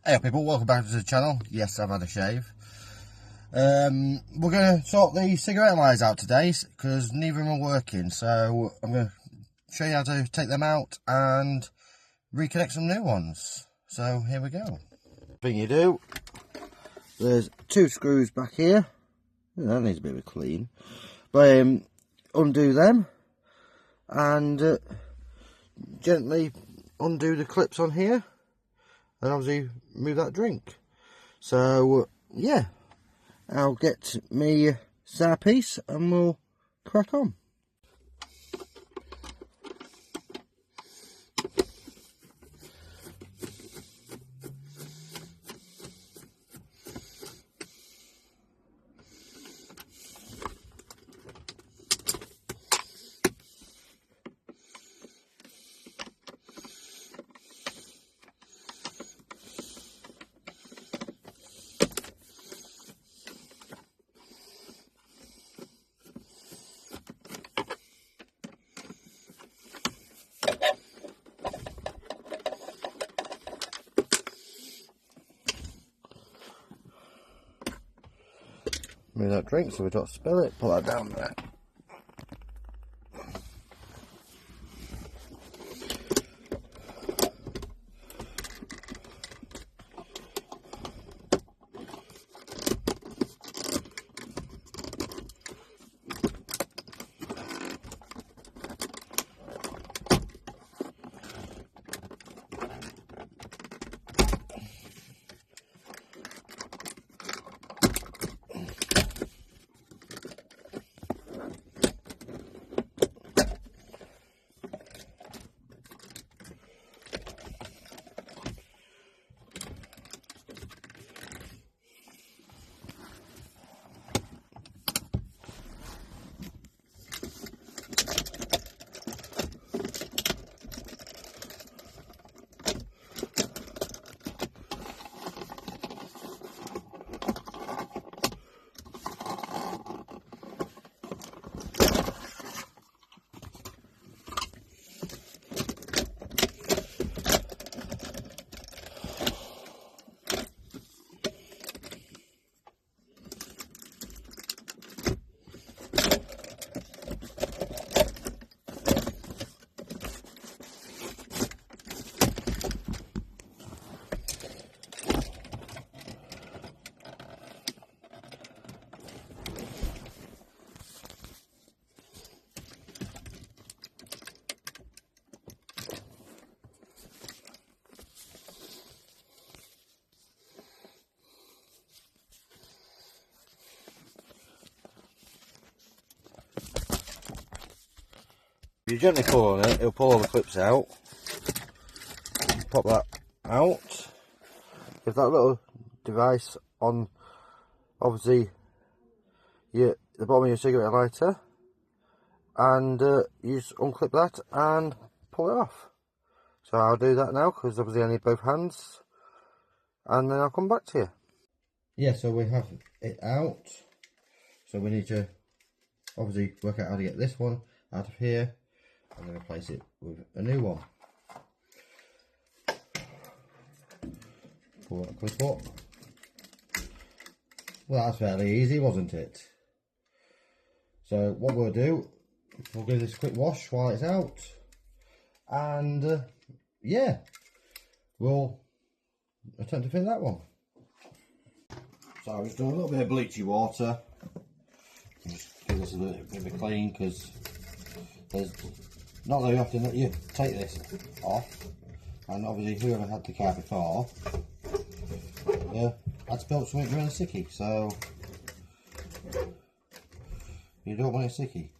Hey people, welcome back to the channel. Yes, I've had a shave. We're going to sort the cigarette lights out today because neither of them are working, so I'm going to show you how to take them out and reconnect some new ones. So here we go. Thing you do, there's two screws back here. That needs a bit of a clean, but undo them and gently undo the clips on here. And obviously move that drink. So yeah, I'll get me star piece and we'll crack on. Move that drink so we don't spill it, pull that down there. If you gently pull on it, it'll pull all the clips out. Pop that out. Give that little device on, obviously, the bottom of your cigarette lighter, and you just unclip that and pull it off. So I'll do that now because obviously I need both hands, and then I'll come back to you. Yeah, so we have it out. So we need to obviously work out how to get this one out of here. I'm going to replace it with a new one. Pull that clip up. Well, that's fairly easy, wasn't it? So what we'll do, we'll give this a quick wash while it's out, and yeah, we'll attempt to fit that one. So I've just done a little bit of bleachy water. Just give this a little bit of a clean because there's not very often that you take this off, and obviously whoever had the car before had spilt something really sticky, so you don't want it sticky.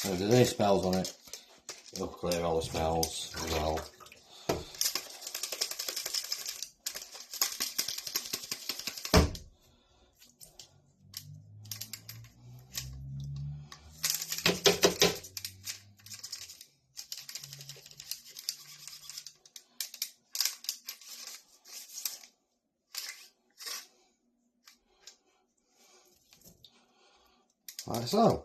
So if there's any smells on it, it'll clear all the smells as well. Like so.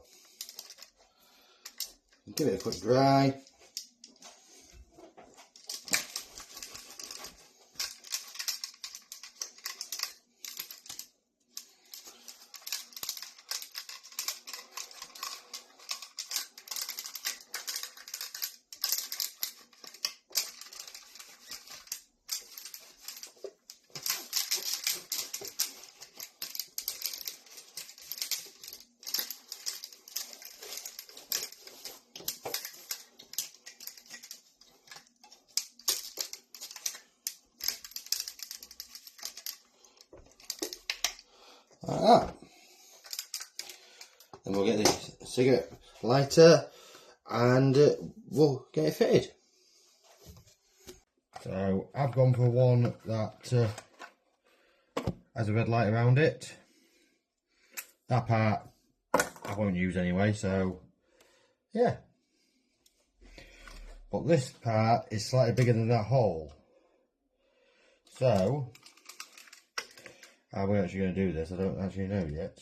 Give it a quick dry. Like that. Then we'll get this cigarette lighter and we'll get it fitted. So I've gone for one that has a red light around it. That part I won't use anyway, so yeah. But this part is slightly bigger than that hole. So how are we actually going to do this? I don't actually know yet.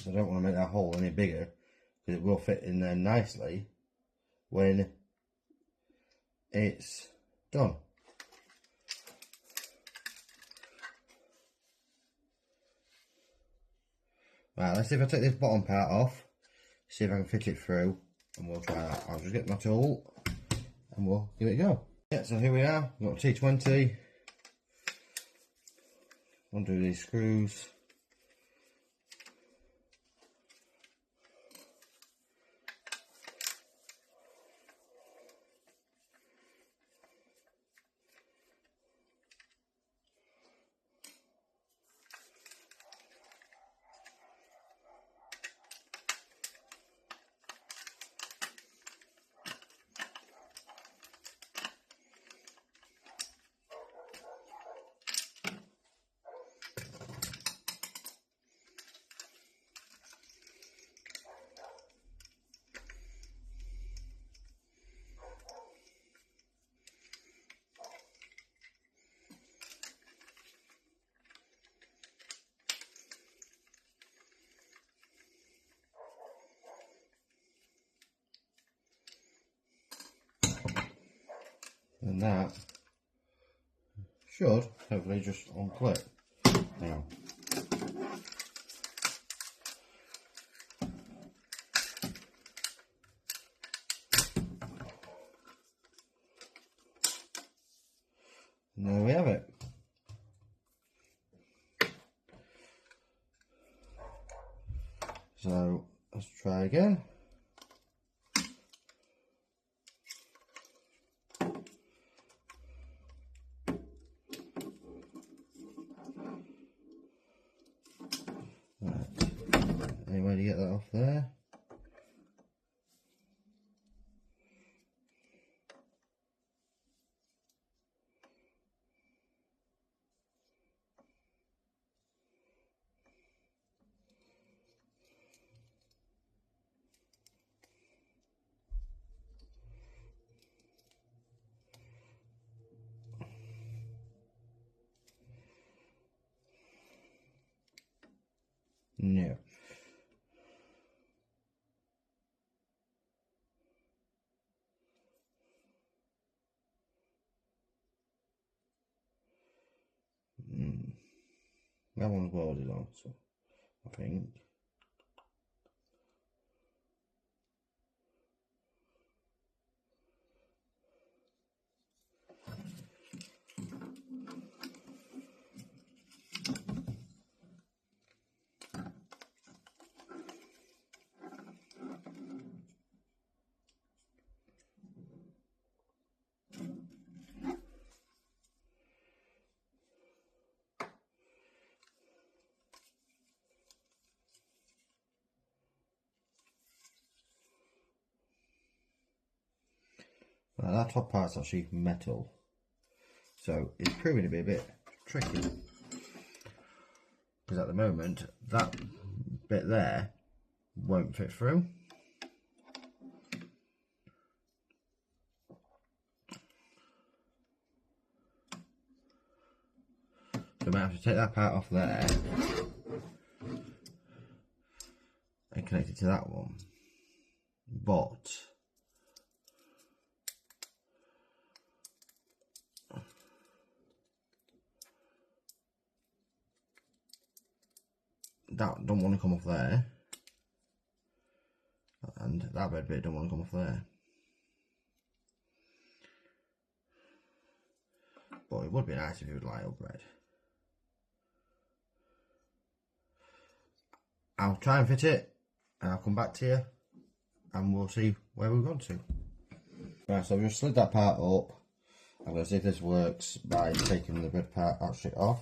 I don't want to make that hole any bigger because it will fit in there nicely when it's done. Right, let's see if I take this bottom part off, see if I can fit it through, and we'll try that. I'll just get my tool and we'll give it a go. Yeah, so here we are, we've got a T20. Undo these screws. And that should hopefully just unclip now. And there we have it. So let's try again. Any way to get that off there? No. That one's welded on, so I think. That top part's actually metal, so it's proving to be a bit tricky, because at the moment that bit there won't fit through. So I might have to take that part off there and connect it to that one, but that don't want to come off there, and that red bit don't want to come off there. But it would be nice if it would light up red. I'll try and fit it, and I'll come back to you, and we'll see where we've gone to. Right, so I've just slid that part up. I'm going to see if this works by taking the red part actually off.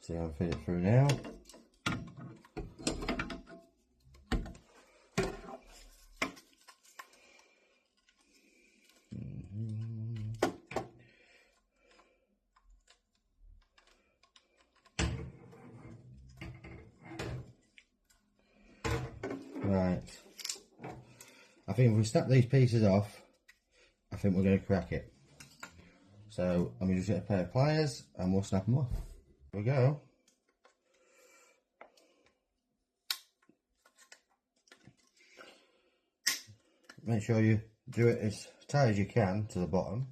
See how I fit it through now. Right, I think if we snap these pieces off, I think we're going to crack it. So I'm going to just get a pair of pliers and we'll snap them off. Here we go. Make sure you do it as tight as you can to the bottom.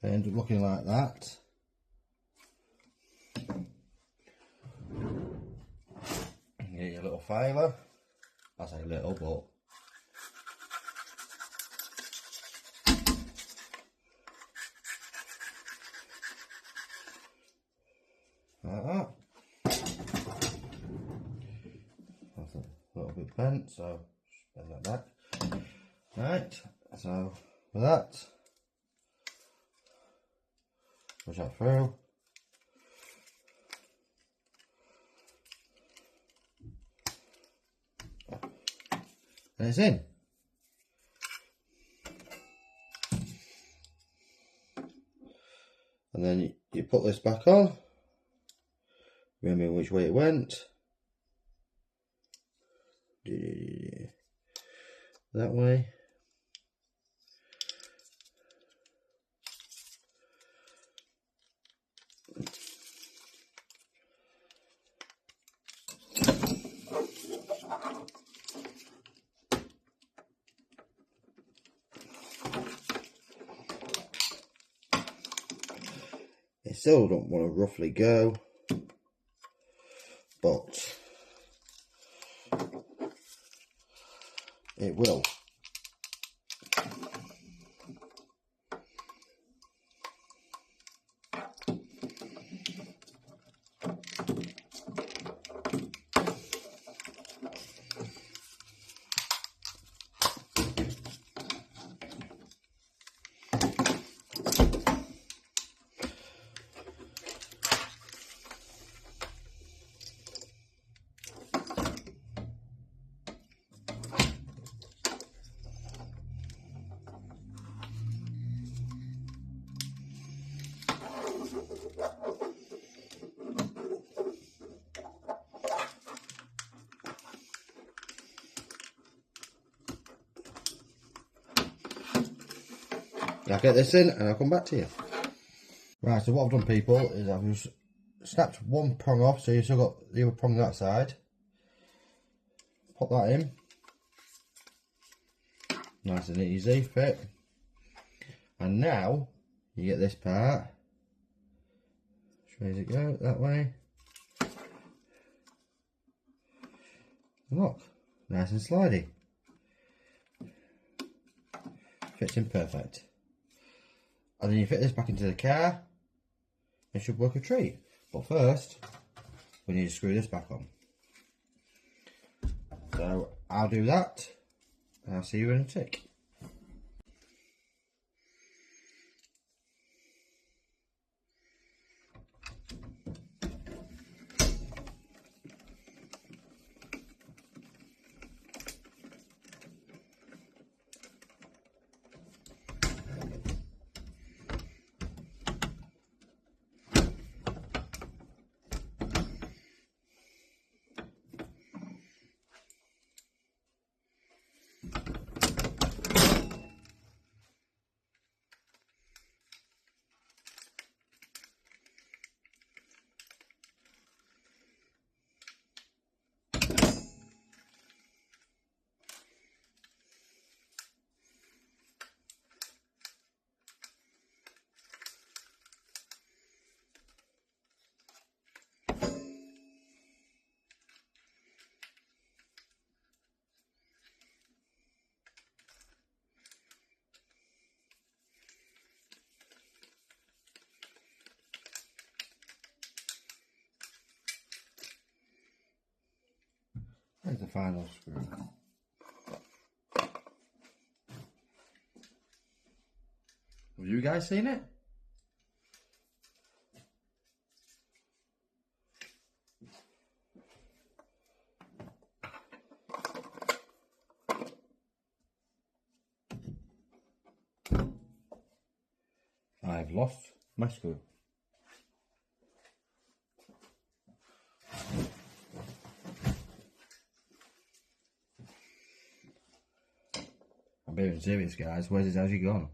They end up looking like that. Get your little filer. I say little, but like that. That's a little bit bent, so just bend that back. Right, so with that, push that through. And it's in. And then you put this back on. Remember which way it went. That way. It still don't want to roughly go, but it will. So I'll get this in and I'll come back to you. Right, so what I've done, people, is I've just snapped one prong off, so you've still got the other prong that side. Pop that in. Nice and easy fit. And now you get this part. Where does it go? That way. Look, nice and slidey. Fits in perfect. And then you fit this back into the car. It should work a treat. But first, we need to screw this back on. So I'll do that. And I'll see you in a tick. There's the final screw. Have you guys seen it? I've lost my screw. I'm being serious, guys. Where's it actually gone?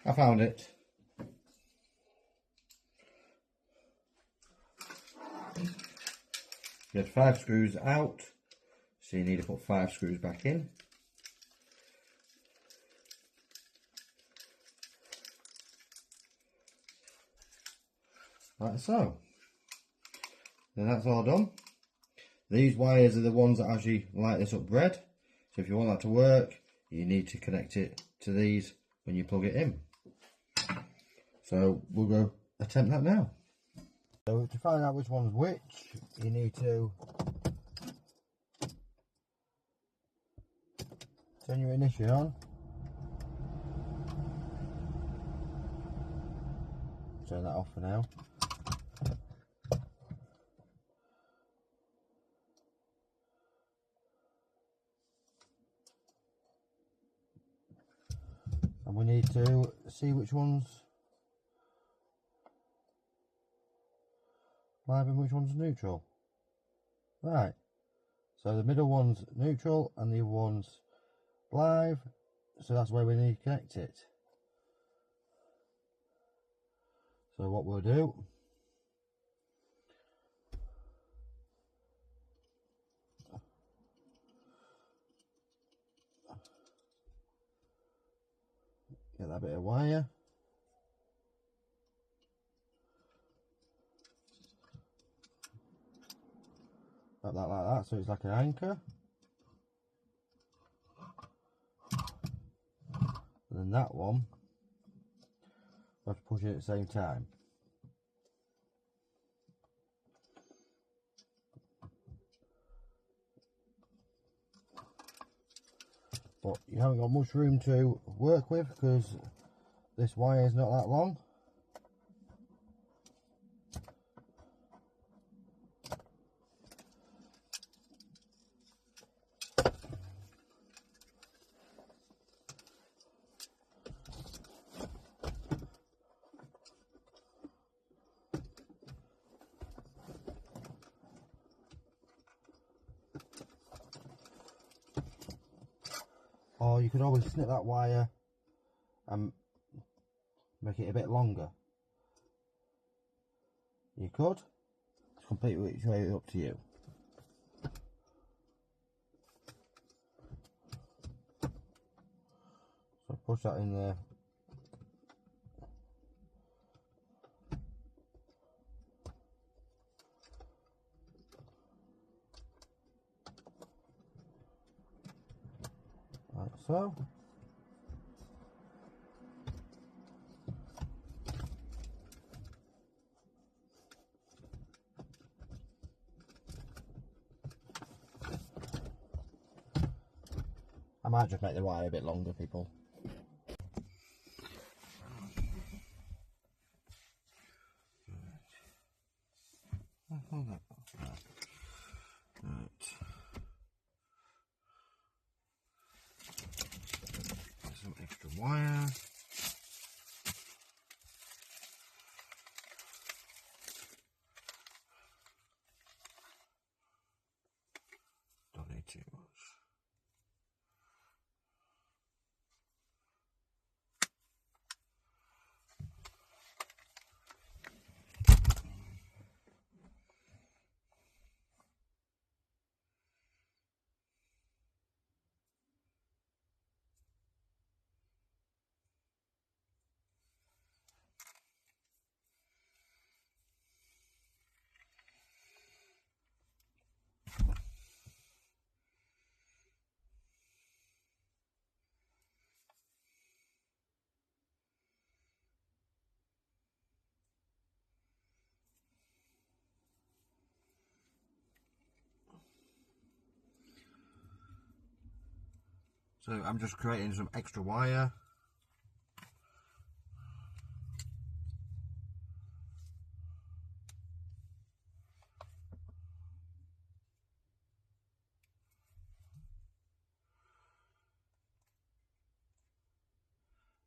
I found it. You had 5 screws out, so you need to put 5 screws back in. Like so. Then that's all done. These wires are the ones that actually light this up red. So if you want that to work, you need to connect it to these when you plug it in. So we'll go attempt that now. So to find out which one's which, you need to turn your ignition on. Turn that off for now. And we need to see which one's live and which one's neutral. Right, so the middle one's neutral and the other one's live, so that's where we need to connect it. So what we'll do, get that bit of wire, like that, so it's like an anchor. And then that one, we have to push it at the same time. But you haven't got much room to work with because this wire is not that long. or you could always snip that wire and make it a bit longer. You could. It's completely up to you. So push that in there. Like so. I might just make the wire a bit longer, people. Right. Some extra wire. Don't need too much. So I'm just creating some extra wire.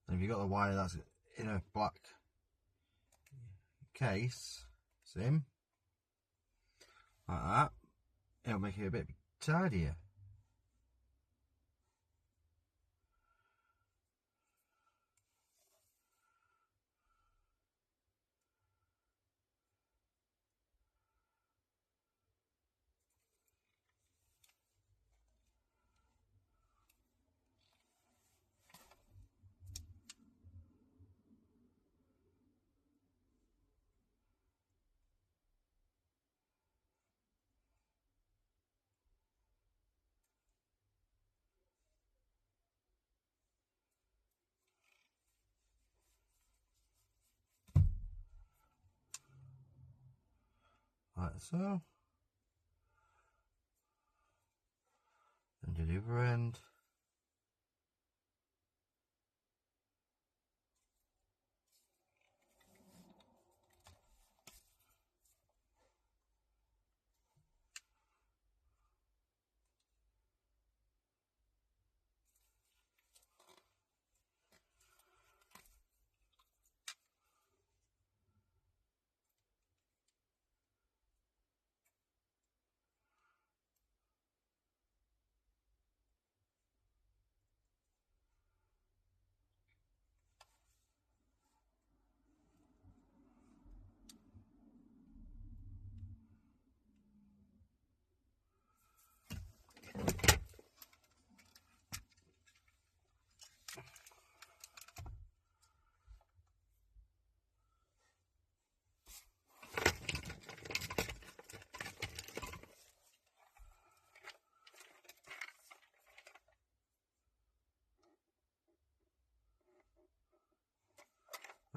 And if you've got the wire that's in a black case, same, like that, it'll make it a bit tidier. Like so. And do the other end.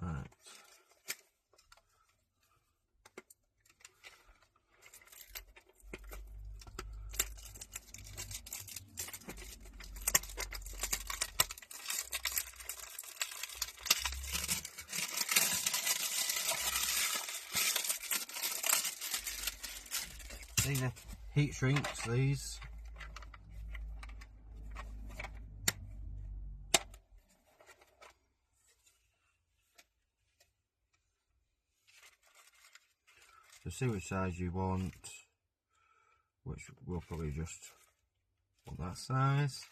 Right. These are heat shrinks, these. So see which size you want, which we'll probably just want that size.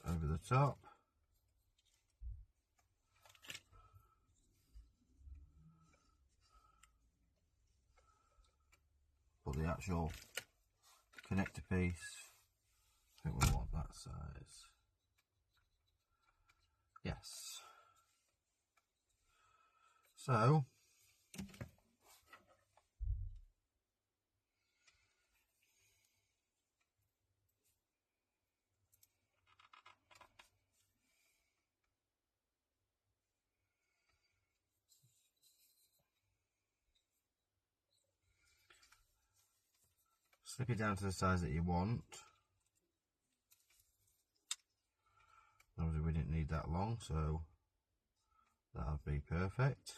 over the top. Put the actual connector piece. I think we want that size. Yes. So slip it down to the size that you want. Obviously we didn't need that long, so that'll be perfect.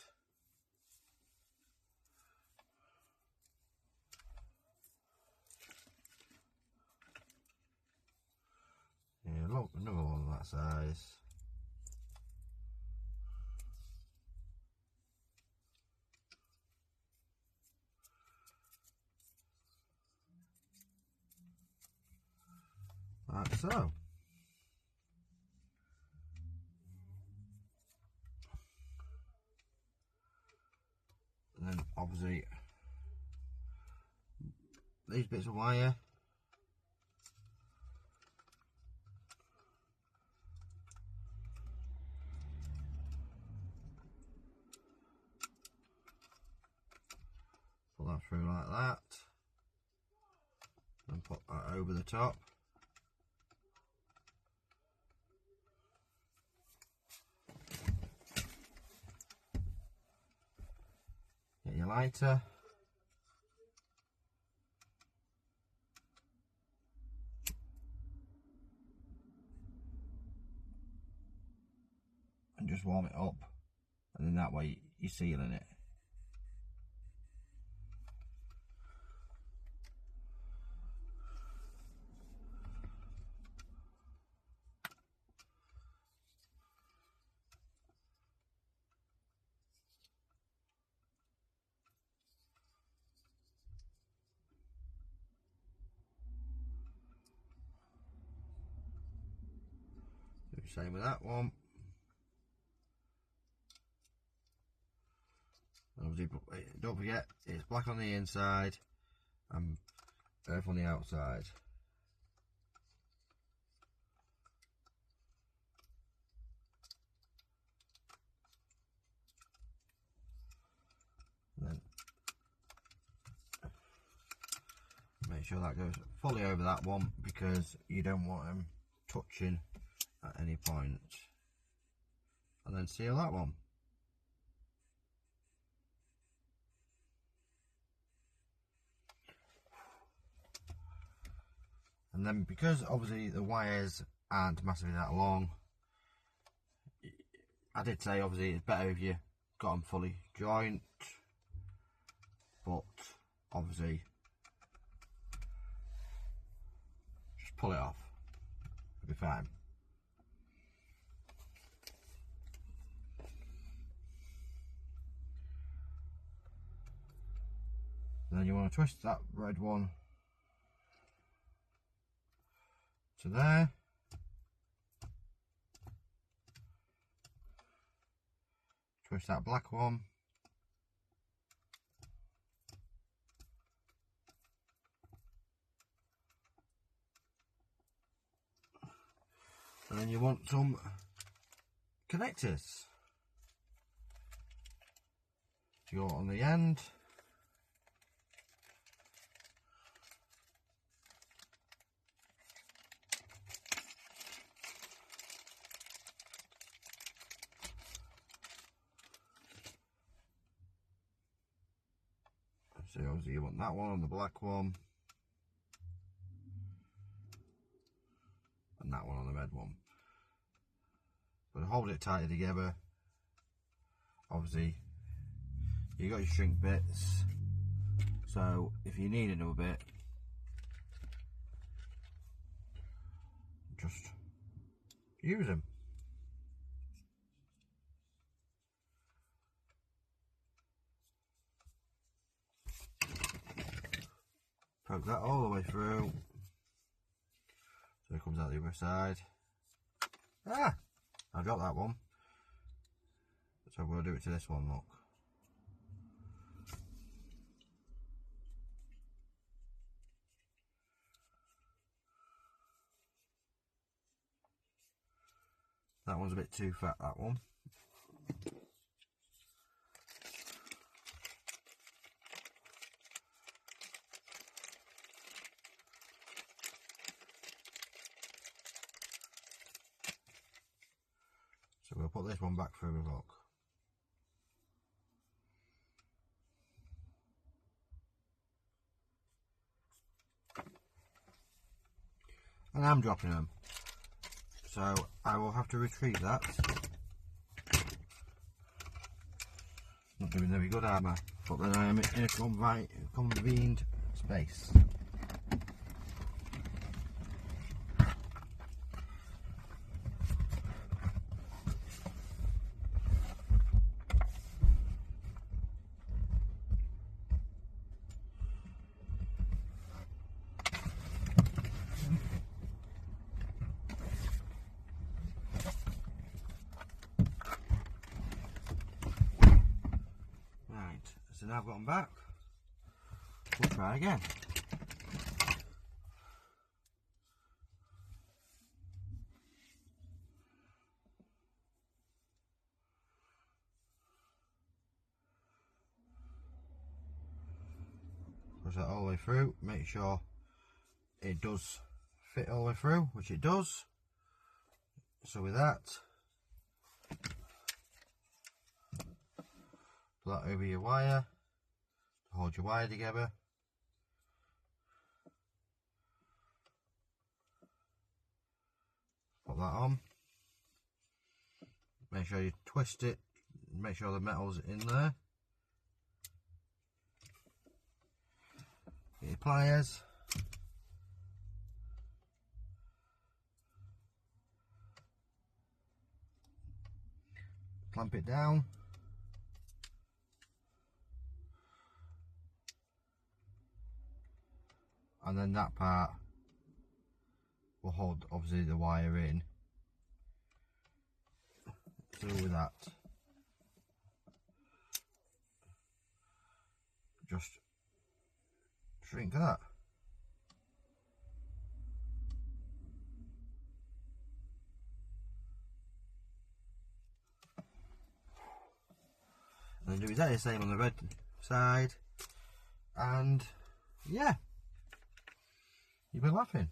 Yeah, look, another one of that size. Like so. And then obviously these bits of wire, put that through like that, and put that over the top. Get your lighter. And just warm it up, and then that way you're sealing it. Do the same with that one. Obviously, don't forget it's black on the inside and earth on the outside. And then make sure that goes fully over that one, because you don't want them touching at any point. And then seal that one. And then, because obviously the wires aren't massively that long, I did say obviously it's better if you got them fully joint, but obviously just pull it off, it'll be fine. And then you want to twist that red one to there. Twist that black one. And then you want some connectors to go on the end. So obviously you want that one on the black one, and that one on the red one. But hold it tightly together. Obviously you got your shrink bits, so if you need another bit, just use them. Poke that all the way through so it comes out the other side. Ah! I dropped that one. So we'll do it to this one, look. That one's a bit too fat, that one. So we'll put this one back through a look. And I'm dropping them. So I will have to retrieve that. Not doing very good, am I? But then I am in a convened space. So now I've got them back, we'll try again. Push that all the way through, make sure it does fit all the way through, which it does. So with that, put that over your wire to hold your wire together. Put that on. Make sure you twist it, make sure the metal's in there. Get your pliers. Clamp it down. And then that part will hold obviously the wire in. So with that, just shrink that. And then do exactly the same on the red side, and yeah, you'll be laughing.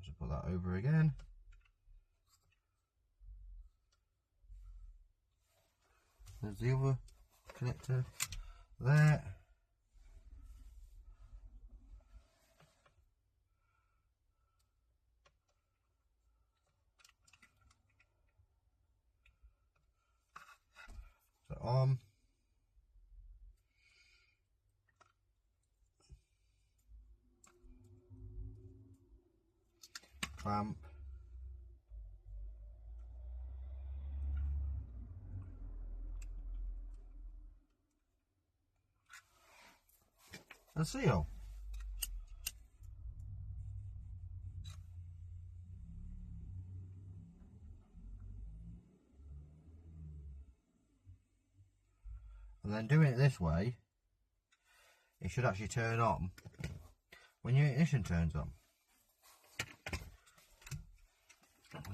Just put that over again. There's the other connector there. So on. Clamp. And seal. And then doing it this way, it should actually turn on when your ignition turns on.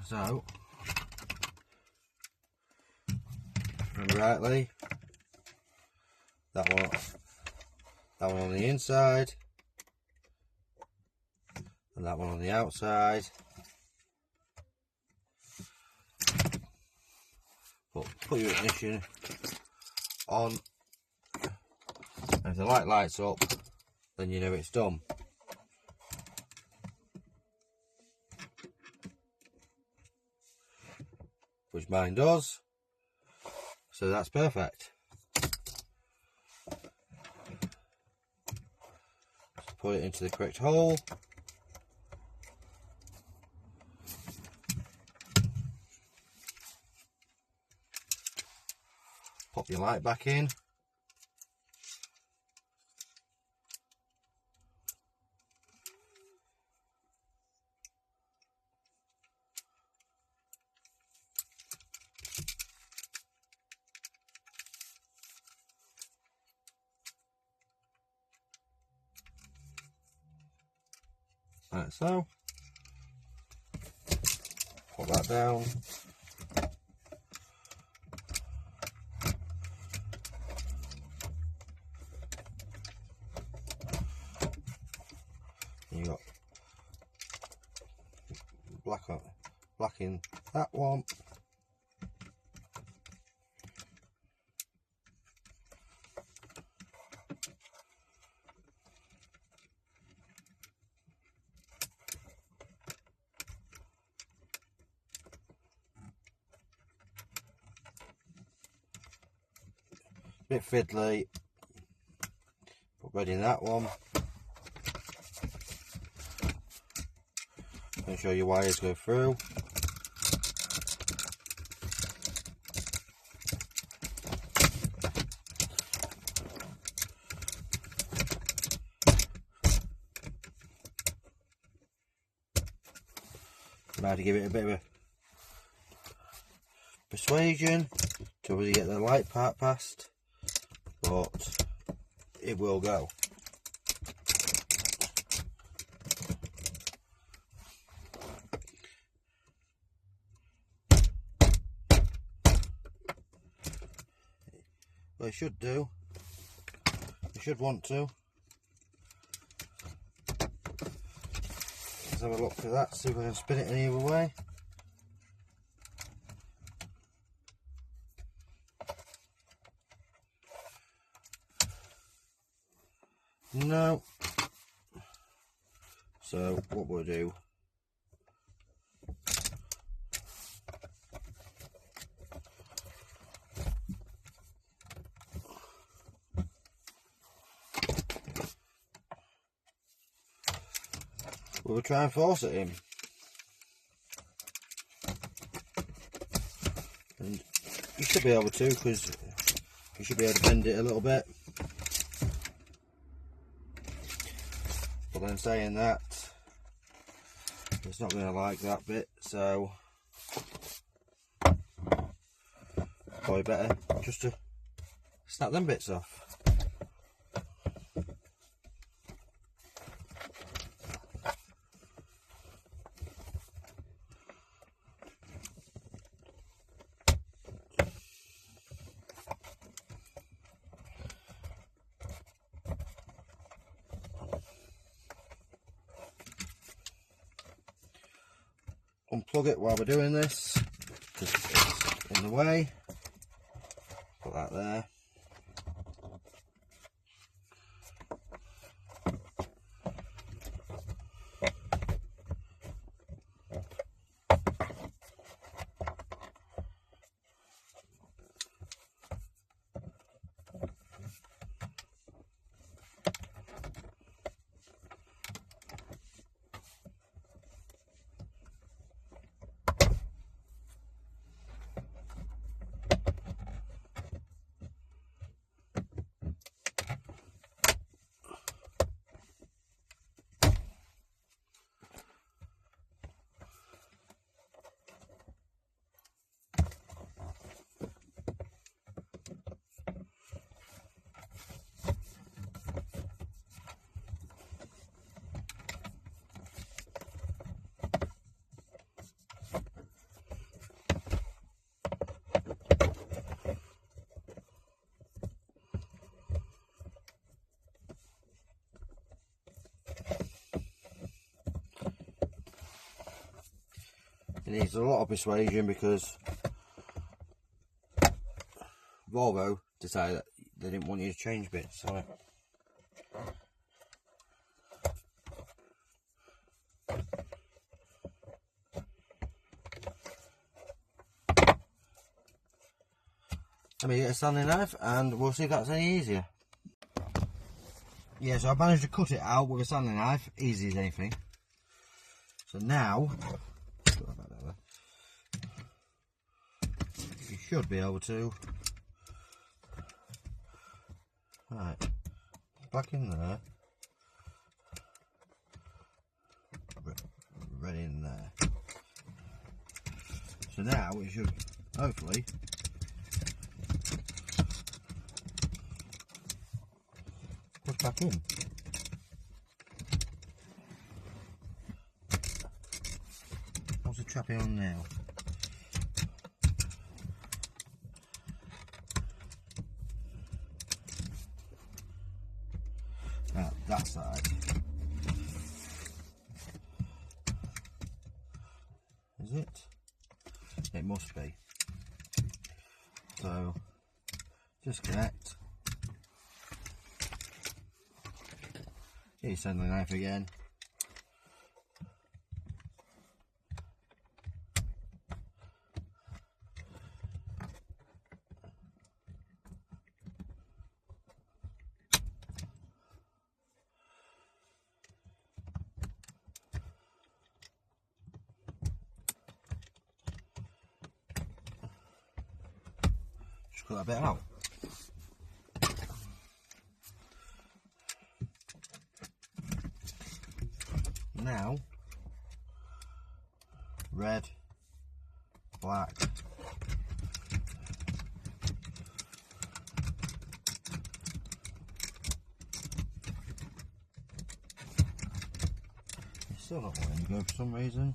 So, and rightly, that one on the inside, and that one on the outside. Put your ignition on, and if the light lights up, then you know it's done. Which mine does, so that's perfect. Put it into the correct hole. Pop your light back in. like so. Put that down. You got black in that one. Bit fiddly, put red in that one. Make sure your wires go through. Now to give it a bit of a persuasion till we get the light part past, but it will go. Well, it should do. You should want to. Let's have a look for that, see if I can spin it any other way. No. So what we'll do, we'll try and force it in. And you should be able to, because you should be able to bend it a little bit. But then saying that, it's not going to like that bit, so probably better just to snap them bits off. Unplug it while we're doing this, because it's in the way. Put that there. It needs a lot of persuasion because Volvo decided that they didn't want you to change bits on it. Let me get a sanding knife and we'll see if that's any easier. Yeah, so I managed to cut it out with a sanding knife, easy as anything. So now, you should be able to, right, back in there, red in there. So now it should hopefully push back in. What's the trapping on now? That side. Is it? It must be. So, disconnect. Get your assembly knife again. Just cut that bit out. Now, red, black, it's still not letting go for some reason.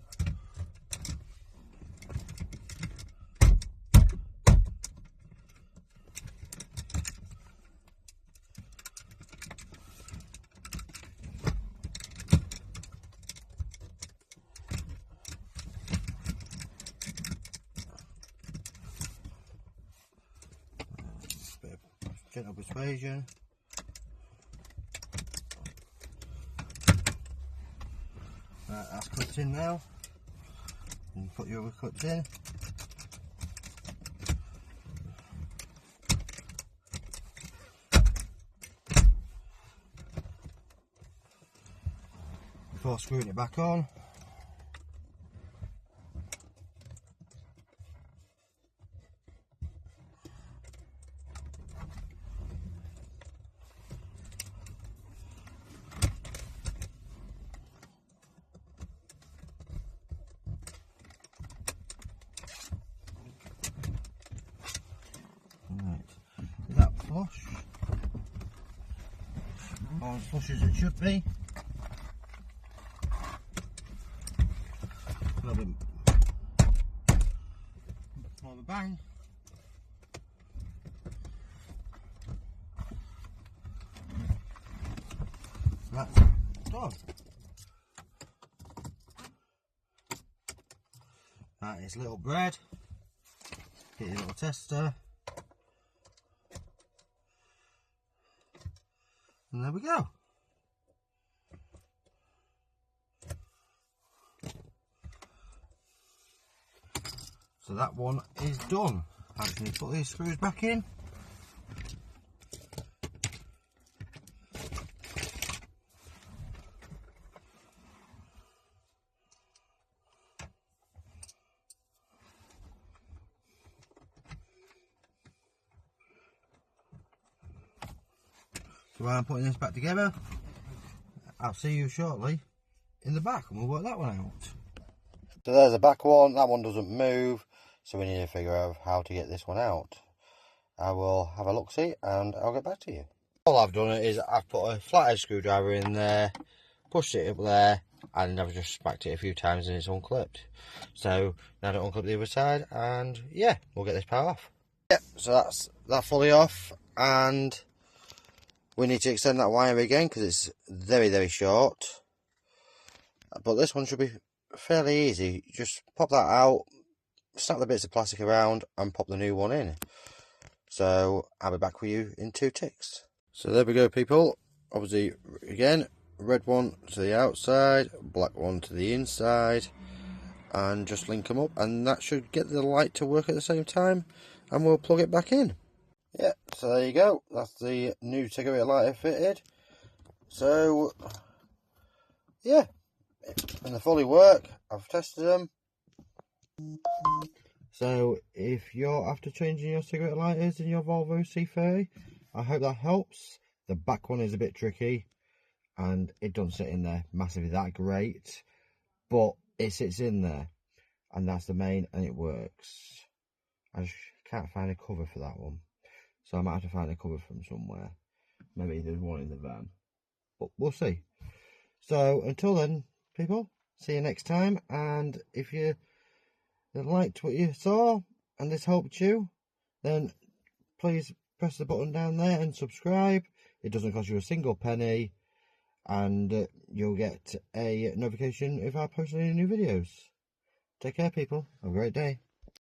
Gentle persuasion. Right, that's cut in now. And put your other cuts in. Before screwing it back on. Right, is that flush? Or as flush as it should be. A little bit more of a bang. That's done. That is little bread. Get your little tester. And there we go. So that one is done. I just need to put these screws back in. So while I'm putting this back together, I'll see you shortly in the back and we'll work that one out. So there's the back one, that one doesn't move, so we need to figure out how to get this one out. I will have a look-see and I'll get back to you. All I've done is I've put a flathead screwdriver in there, pushed it up there, and I've just smacked it a few times and it's unclipped. So now to unclip the other side and yeah, we'll get this part off. Yep, so that's that fully off, and we need to extend that wire again because it's very, very short. But this one should be fairly easy. Just pop that out, snap the bits of plastic around and pop the new one in. So I'll be back with you in 2 ticks. So there we go, people. Obviously, again, red one to the outside, black one to the inside, and just link them up, and that should get the light to work at the same time, and we'll plug it back in. Yeah, so there you go. That's the new cigarette lighter fitted. So yeah, and they fully work. I've tested them. So if you're after changing your cigarette lighters in your Volvo C30, I hope that helps. The back one is a bit tricky and it doesn't sit in there massively that great, but it sits in there and that's the main, and it works. I just can't find a cover for that one, so I might have to find a cover from somewhere. Maybe there's one in the van, but we'll see. So until then, people, see you next time. And if you liked what you saw and this helped you, then please press the button down there and subscribe. It doesn't cost you a single penny, and you'll get a notification if I post any new videos. Take care, people. Have a great day.